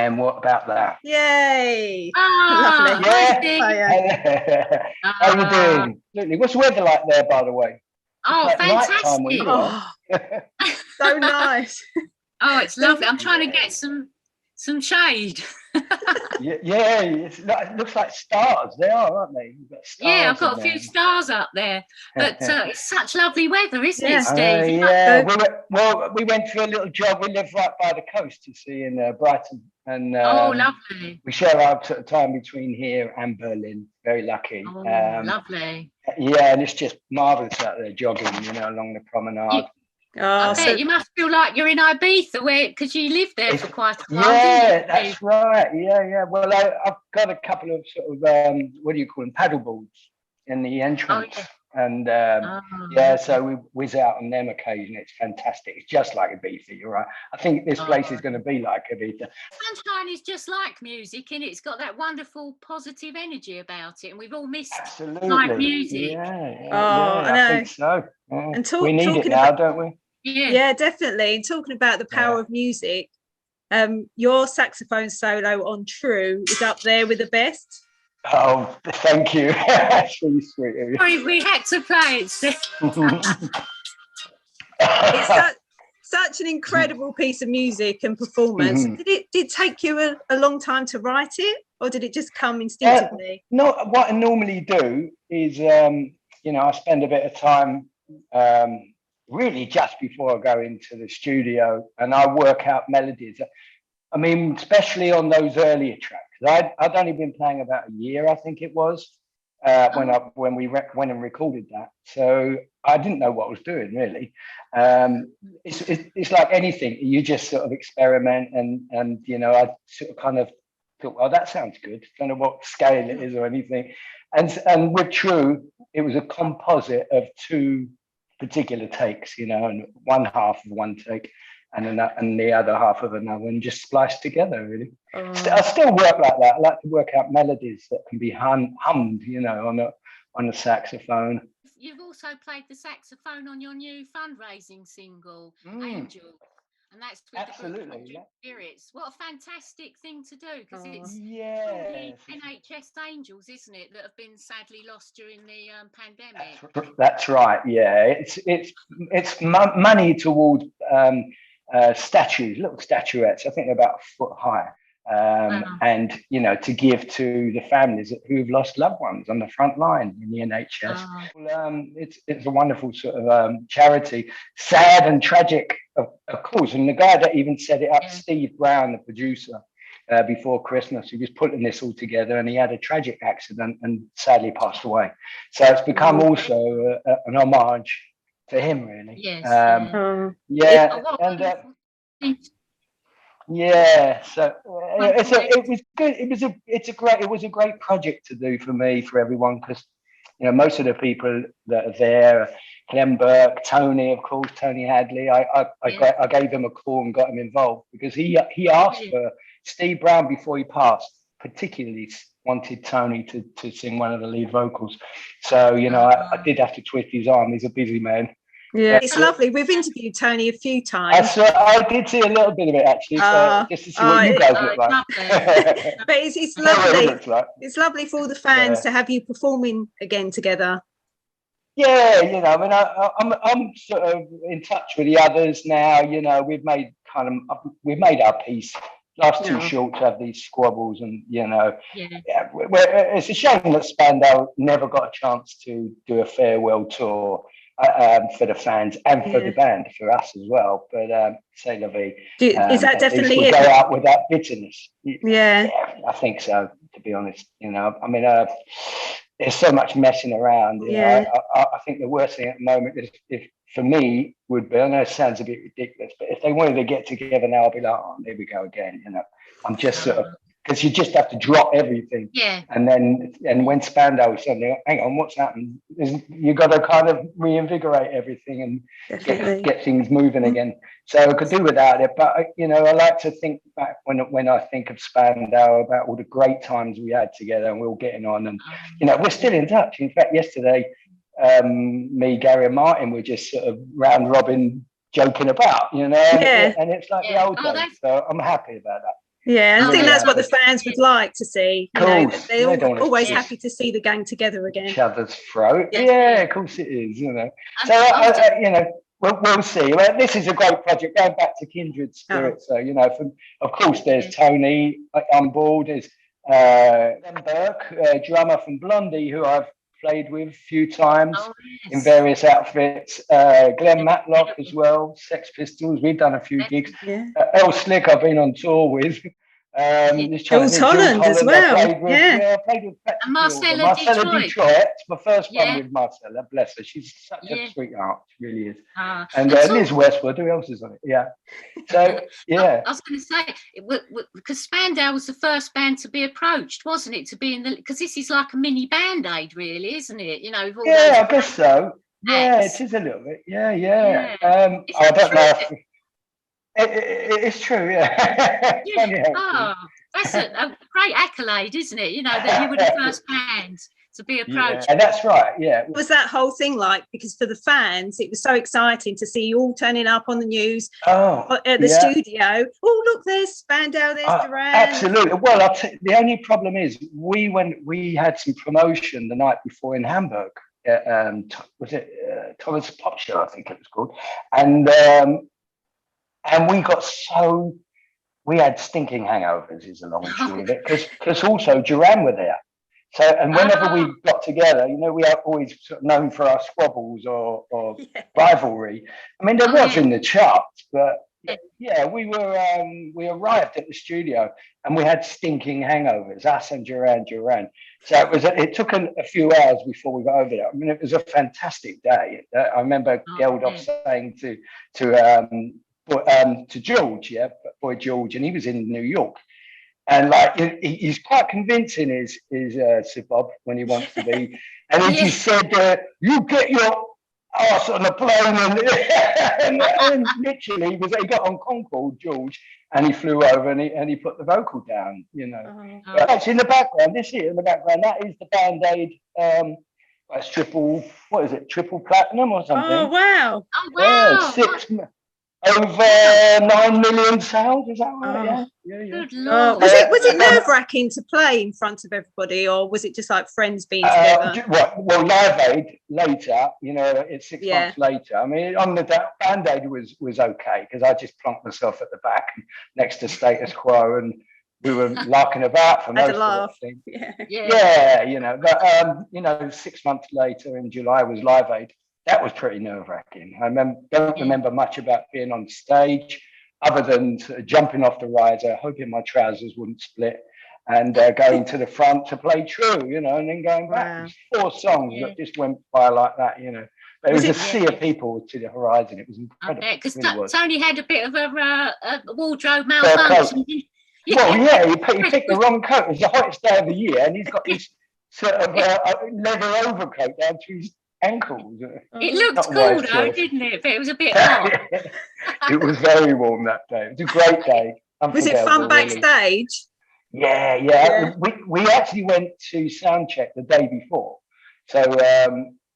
And what about that? Yay! Ah, Lovely. Yeah. How are you doing? Absolutely. What's the weather like there, by the way? Oh, like fantastic. nighttime where you are. So nice. Oh, it's lovely. I'm trying to get some shade. Yeah, it looks like stars. They are, aren't they? You've got stars. Yeah, I've got a few stars up there. But it's such lovely weather, isn't it, Steve? Yeah. We went for a little jog. We live right by the coast, you see, in Brighton. And lovely. we share our time between here and Berlin. Very lucky. Oh, lovely. Yeah, and it's just marvellous out there jogging, along the promenade. I bet you must feel like you're in Ibiza, because you lived there for quite a while. Yeah, that's right. Yeah. Well, I've got a couple of sort of what do you call them, paddle boards in the entrance, and so we whiz out on them occasionally. It's fantastic. It's just like Ibiza. You're right. I think this place is going to be like Ibiza. Sunshine is just like music, and it's got that wonderful positive energy about it, and we've all missed live music. I think so. Yeah. And we need it now, don't we? Yeah, definitely. Talking about the power of music, your saxophone solo on True is up there with the best. Oh, thank you. That's really sweet of you. Sorry, we had to play it. It's such an incredible piece of music and performance. Did it take you a long time to write it, or did it just come instinctively? No, what I normally do is, I spend a bit of time really just before I go into the studio, and I work out melodies. I mean, especially on those earlier tracks. I'd only been playing about a year, I think it was, when we went and recorded that. So I didn't know what I was doing, really. It's like anything. You just sort of experiment, and I sort of kind of thought, well, that sounds good. Don't know what scale it is or anything. And with True, it was a composite of two particular takes, and one half of one take and the other half of another, and just spliced together, really. I still work like that. I like to work out melodies that can be hummed, on a saxophone. You've also played the saxophone on your new fundraising single, Angel. And that's with the group Spirits. What a fantastic thing to do, because it's the NHS Angels, isn't it, that have been sadly lost during the pandemic. That's right. Yeah, it's money towards statues, little statuettes. I think they're about a foot high, and to give to the families who've lost loved ones on the front line in the NHS. It's a wonderful sort of charity. Sad and tragic, of course. And the guy that even set it up, Steve Brown, the producer, before Christmas, he was putting this all together, and he had a tragic accident and sadly passed away. So it's become also an homage to him, really. Yes. So it was good. It was a great project to do for me, for everyone, because most of the people that are there, Clem Burke, Tony, of course, Tony Hadley. I gave him a call and got him involved because he asked for Steve Brown before he passed, particularly wanted Tony to sing one of the lead vocals. So I did have to twist his arm. He's a busy man. Yeah, it's lovely. We've interviewed Tony a few times. I did see a little bit of it, actually, just to see what you guys look like. But it's lovely. It's lovely for all the fans to have you performing again together. Yeah, I'm sort of in touch with the others now. We've made our peace. Last two shorts have these squabbles, and it's a shame that Spandau never got a chance to do a farewell tour. For the fans and for the band, for us as well. But c'est la vie. Is that definitely it? Go out without bitterness. Yeah, I think so. To be honest, I mean, there's so much messing around. I think the worst thing at the moment is, if for me, would be. I know it sounds a bit ridiculous, but if they wanted to get together now, I'll be like, oh, there we go again. I'm just sort of. Because you just have to drop everything. Yeah. And when Spandau suddenly, hang on, what's happened? You got to kind of reinvigorate everything and get things moving again. So I could do without it. But, I like to think back when I think of Spandau about all the great times we had together, and we were getting on. And, we're still in touch. In fact, yesterday, me, Gary and Martin were just sort of round robin joking about, and it's like the old days. So I'm happy about that. Yeah, I think Yeah. that's what the fans would like to see. You know, Course. they're They don't wanna always see happy to see the gang together again. each other's throat. Yeah. Yeah, of course it is, you know. And So, I was just- you know, we'll see. Well, this is a great project, going back to Kindred Spirits. So, you know, of course, there's Tony on board, there's Glenn Burke, drummer from Blondie, who I've played with a few times in various outfits. Glenn Matlock as well, Sex Pistols. We've done a few gigs. Yeah. El Slick, I've been on tour with. Jules Holland as well. I played with And Marcella Detroit. My first one Yeah. with Marcella, bless her. She's such a Yeah. sweetheart, she really is. Ah. And And Liz Westwood, who else is on it? Yeah. So, yeah. I was going to say, because Spandau was the first band to be approached, wasn't it? To be in the, because this is like a mini Band-Aid, really, isn't it? You know, with all Yeah, those I guess so. Yeah, acts. it is a little bit. Yeah. Yeah. I don't know if it's true, yeah. Funny how it is. That's a great accolade, isn't it? You know, that you were the first band to be approached. Yeah, that's right, yeah. What was that whole thing like? Because for the fans, it was so exciting to see you all turning up on the news at the studio. Oh, look, there's Spandau, there's Duran. Absolutely. Well, the only problem is we had some promotion the night before in Hamburg. Was it Thomas Pop Show, I think it was called, and we got we had stinking hangovers, is the long and short of it, because also Duran were there. So, and whenever we got together, you know, we are always sort of known for our squabbles or rivalry. I mean, there was in the charts, but yeah, we arrived at the studio and we had stinking hangovers, us and Duran. So it took a few hours before we got over there. I mean, it was a fantastic day. I remember Geldof saying to George, boy George, and he was in New York. And like he's quite convincing, is Sir Bob, when he wants to be. And he just said, "You get your ass on the plane," and literally he got on Concorde, George, and he flew over and he put the vocal down, you know. But actually, in the background, that is the Band-Aid. That's triple platinum or something. Oh wow! Yeah, over 9 million sales, is that right? Yeah. Good Lord. Was it nerve-wracking to play in front of everybody, or was it just like friends being together? Well, Live Aid later, you know, it's 6 months later. I mean, on the Band-Aid was okay, because I just plonked myself at the back next to Status Quo, and we were larking about for most of the thing. Yeah, you know, but you know, 6 months later in July was Live Aid. That was pretty nerve-wracking. I don't remember much about being on stage, other than jumping off the riser, hoping my trousers wouldn't split, and going to the front to play True, you know, and then going back. 4 songs that just went by like that, you know. But it was a sea of people to the horizon. It was incredible. Because Tony had a bit of a wardrobe malfunction. Well, yeah, he picked the wrong coat. It was the hottest day of the year, and he's got this sort of leather overcoat down to his ankles. It looked cool though, didn't it? But it was a bit hot. It was very warm that day. It was a great day. Was it fun backstage? Yeah. We actually went to sound check the day before. So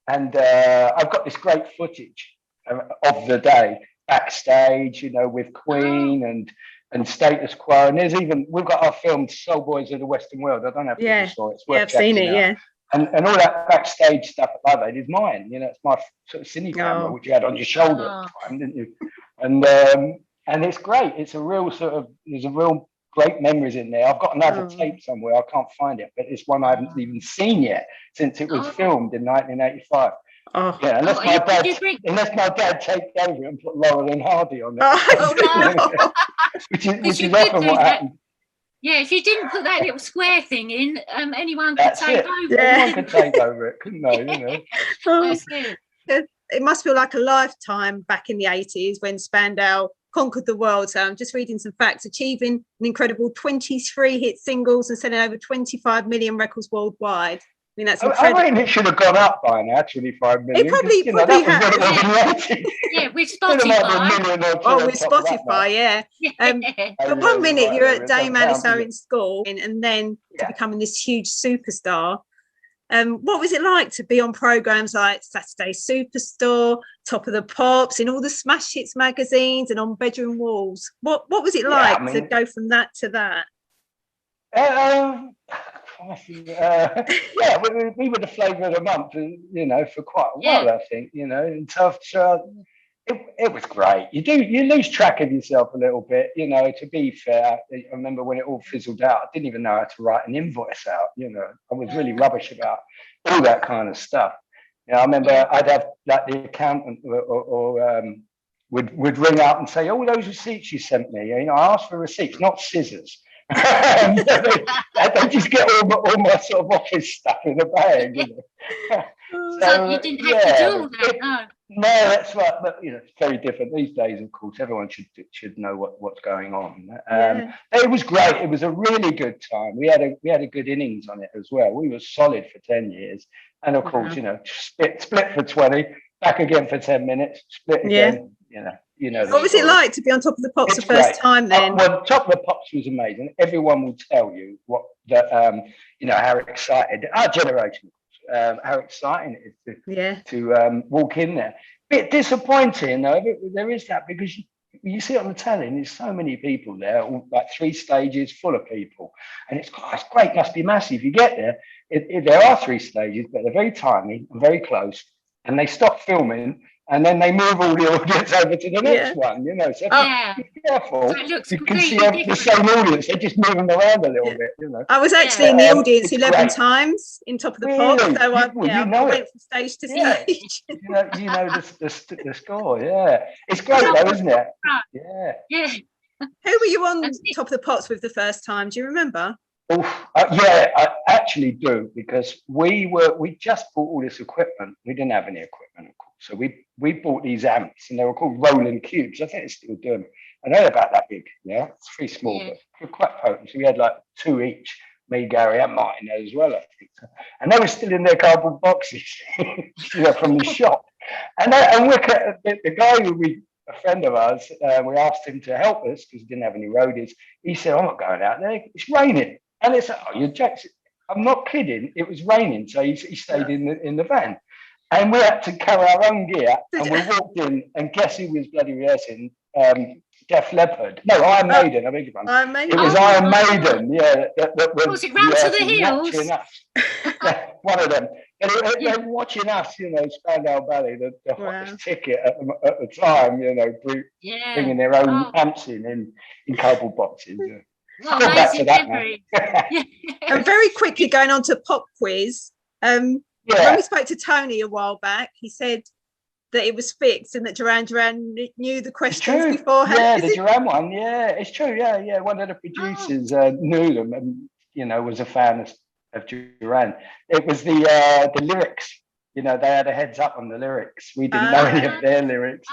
I've got this great footage of the day backstage, you know, with Queen and Status Quo, and we've got our film Soul Boys of the Western World. I don't know if you saw it. I've seen it. Yeah. And all that backstage stuff at Live Aid is mine. You know, it's my sort of cine camera, which you had on your shoulder at the time, didn't you? And it's great. There's a real great memories in there. I've got another tape somewhere. I can't find it, but it's one I haven't even seen yet since it was filmed in 1985. Yeah, unless my dad taped over it and put Laurel and Hardy on it. Which is often what happened. Yeah, if you didn't put that little square thing in, anyone could take over it. Anyone could take over it, couldn't they? You know? It must feel like a lifetime back in the 80s when Spandau conquered the world. So I'm just reading some facts, achieving an incredible 23 hit singles and selling over 25 million records worldwide. I mean, that's incredible. I reckon it should have gone up by now, 25 million. It probably has. Yeah, with Spotify. With Spotify, But 1 minute you're at Dame Alice Owen's school and then to becoming this huge superstar. What was it like to be on programs like Saturday Superstore, Top of the Pops, in all the Smash Hits magazines and on bedroom walls? What was it like to go from that to that? Yeah, we were the flavour of the month, you know, for quite a while, I think, you know, and tough. So it was great. You lose track of yourself a little bit, you know. To be fair, I remember when it all fizzled out, I didn't even know how to write an invoice out. You know, I was really rubbish about all that kind of stuff. You know, I remember I'd have like the accountant would ring up and say, "All those receipts you sent me, you know, I asked for receipts, not scissors." They just get all my sort of office stuff in the bag. You know? So you didn't have to do all that, no. No, that's right. But you know, it's very different these days. Of course, everyone should know what's going on. It was great. It was a really good time. We had a good innings on it as well. We were solid for 10 years, and of course, you know, split for 20, back again for 10 minutes, split again. You know. What was it like to be on Top of the Pops the first time then? Well, Top of the Pops was amazing. Everyone will tell you you know, how excited our generation. How exciting it is to walk in there. Bit disappointing though. There is that, because you see it on the telly and there's so many people there, all, like 3 stages full of people, and it's great. Must be massive. You get there, there are 3 stages, but they're very tiny and very close, and they stop filming. And then they move all the audience over to the next one, you know. So be careful. So you can see the same audience. They just move them around a little bit, you know. I was actually in the audience 11 times in Top of the Pops. So I went from stage to stage. You know the score, It's great though, isn't it? Yeah. Who were you on Top of the Pops with the first time? Do you remember? I actually do, because we just bought all this equipment. We didn't have any equipment, of course. So we bought these amps, and they were called rolling cubes. I think it's still doing. And they're about that big, it's pretty small, but they're quite potent. So we had like 2 each, me, Gary, and Martin as well, I think. And they were still in their cardboard boxes, you know, from the shop. And the guy a friend of ours, we asked him to help us because he didn't have any roadies. He said, "I'm not going out there. It's raining." And it's like, "Oh, you're Jackson." I'm not kidding. It was raining, so he stayed in the van. And we had to carry our own gear, and we walked in, and guess who was bloody rehearsing? Def Leppard. No, Iron Maiden. I beg your pardon. It was Iron Maiden. Was it Run to the Hills? One of them. And they were watching us, you know, Spandau Ballet, the hottest ticket at the time, you know, bringing their own amps in cardboard boxes. What amazing memory. And very quickly going on to Pop Quiz. When we spoke to Tony a while back, he said that it was fixed and that Duran Duran knew the questions beforehand. Yeah, the Duran one. Yeah, it's true. Yeah. One of the producers knew them and, you know, was a fan of Duran. It was the lyrics. You know, they had a heads up on the lyrics. We didn't know any of their lyrics.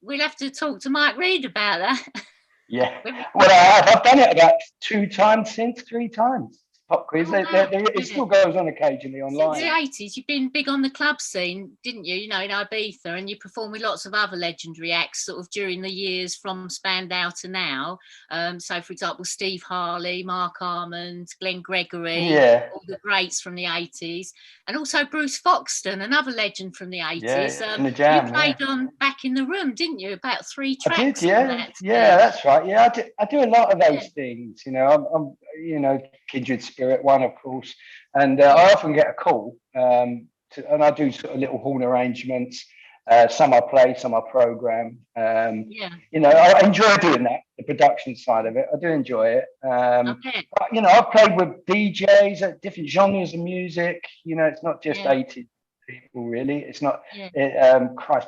We'll have to talk to Mike Reid about that. Yeah. Well, I've done it about 3 times. Pop quiz. It still goes on occasionally online. Since the 80s, you've been big on the club scene, didn't you? You know, in Ibiza, and you performed with lots of other legendary acts sort of during the years from Spandau to now. So, for example, Steve Harley, Mark Armand, Glenn Gregory, all the greats from the 80s, and also Bruce Foxton, another legend from the 80s. In the Jam, you played on Back in the Room, didn't you? About 3 tracks. I did, yeah, that's right. Yeah, I do a lot of those things. You know, I'm you know, Kindred Spirit one, of course, and I often get a call, and I do sort of little horn arrangements. Some I play, some I program. You know, I enjoy doing that, the production side of it. I do enjoy it. But, you know, I've played with DJs at different genres of music. You know, it's not just 80s people, really. It's not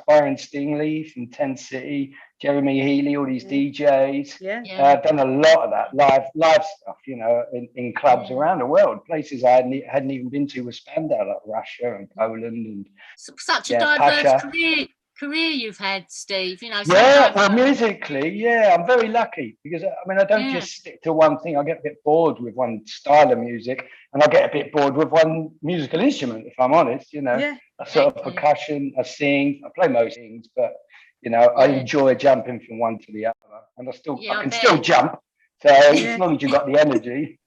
Byron Stingley from 10 City, Jeremy Healy, all these DJs. I've done a lot of that live stuff, you know, in clubs around the world, places I hadn't even been to with Spandau, like Russia and Poland and such a diverse career you've had, Steve. You know, well, musically, I'm very lucky because I mean I don't just stick to one thing. I get a bit bored with one style of music, and I get a bit bored with one musical instrument. If I'm honest, you know, I sort of percussion, I sing, I play most things, but you know, I enjoy jumping from one to the other, and I can still jump. So as long as you've got the energy.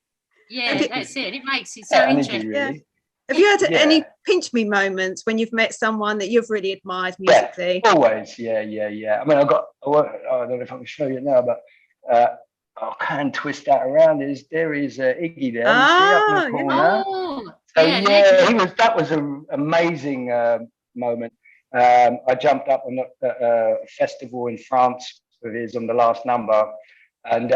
That's it. It makes it so interesting. Really. Have you had any pinch me moments when you've met someone that you've really admired musically? Yeah, always. Yeah. I mean, I don't know if I can show you now, but I can twist that around. There is Iggy there. You see up in the corner. Oh, So yeah, that was an amazing moment. I jumped up on a festival in France with his on the last number, and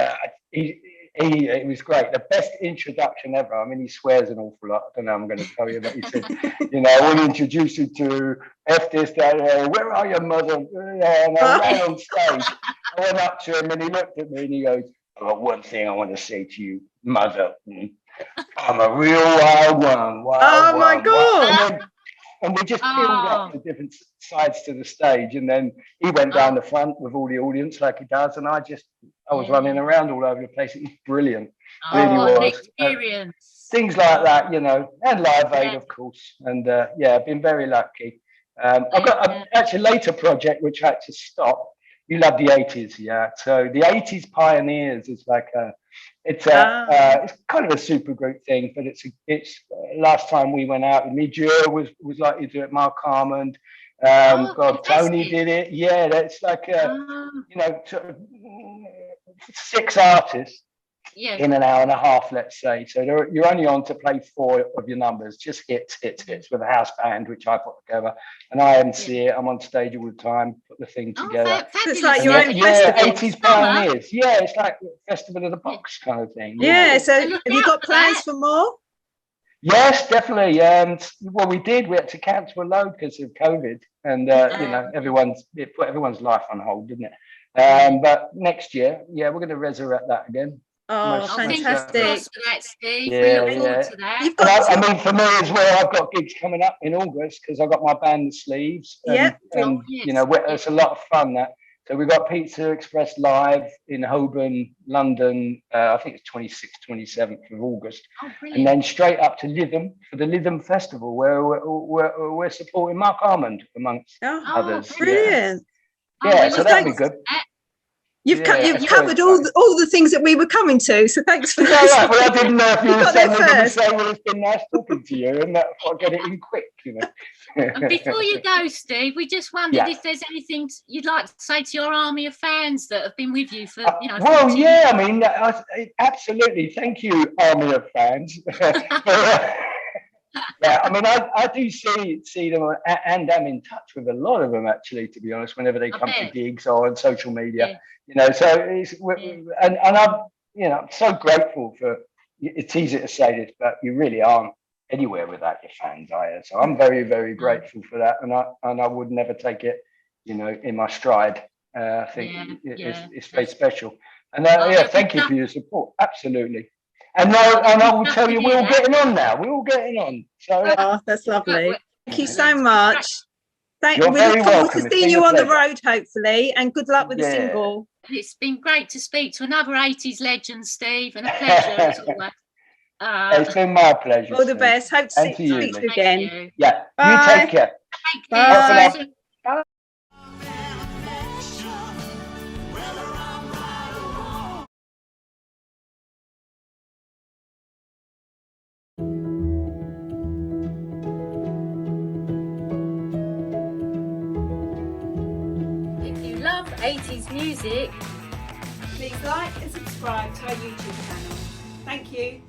it was great. The best introduction ever. I mean, he swears an awful lot. I don't know. I'm going to tell you, but he said, I want to introduce you to F this, that, where are your mother? And I ran on stage. I went up to him and he looked at me and he goes, I've got one thing I want to say to you, mother. I'm a real wild one. Oh my God. And we just peeled up the different sides to the stage. And then he went down the front with all the audience like he does. And I was running around all over the place. It was brilliant. Really was. Experience. Things like that, and Live Aid, of course. And I've been very lucky. I've got actually a later project, which I had to stop. You love the 80s, yeah. So the 80s Pioneers is like it's kind of a super group thing, but it's last time we went out with me, was likely to do it. Mark Harmon, Tony did it. Yeah, that's like 6 artists in an hour and a half, let's say. So you're only on to play 4 of your numbers, just hits with a house band, which I put together, and I MC it. I'm on stage all the time, put the thing together. It's like your own festival. 80s Pioneers. Yeah, it's like Festival of the Box kind of thing. Yeah. So have you got plans for more? Yes, definitely. Well, we had to cancel a load because of COVID, and it put everyone's life on hold, didn't it? But next year, we're going to resurrect that again. Oh, fantastic! Steve. We look forward to that. I mean, for me as well, I've got gigs coming up in August because I've got my band The Sleeves, and it's a lot of fun. That so we've got Pizza Express live in Holborn, London. I think it's 26th, 27th of August, and then straight up to Lytham for the Lytham Festival, where we're supporting Mark Harmon amongst others. Brilliant! Yeah, so that'll be good. You've covered all the things that we were coming to, so thanks for that. Well, I didn't know if you were saying well, it's been nice talking to you, and that's why I get it in quick, And before you go, Steve, we just wondered if there's anything you'd like to say to your army of fans that have been with you for, Well, yeah, I mean, absolutely. Thank you, army of fans. Yeah, I mean, I do see them, and I'm in touch with a lot of them, actually, to be honest, whenever they come to gigs or on social media, so and I'm so grateful for, it's easy to say this, but you really aren't anywhere without your fans, so I'm very, very grateful for that, and I would never take it, in my stride. I think it's very special, and thank you for your support, absolutely. And I will tell you, we're all getting on now. We're all getting on. So that's lovely. Thank you so much. We look forward to seeing you on the road, hopefully, and good luck with the single. It's been great to speak to another 80s legend, Steve, and a pleasure as always. It's been my pleasure. All the best. Hope to speak to you again. Yeah. Bye. You take care. Bye. Bye. If you love 80s music, please like and subscribe to our YouTube channel. Thank you.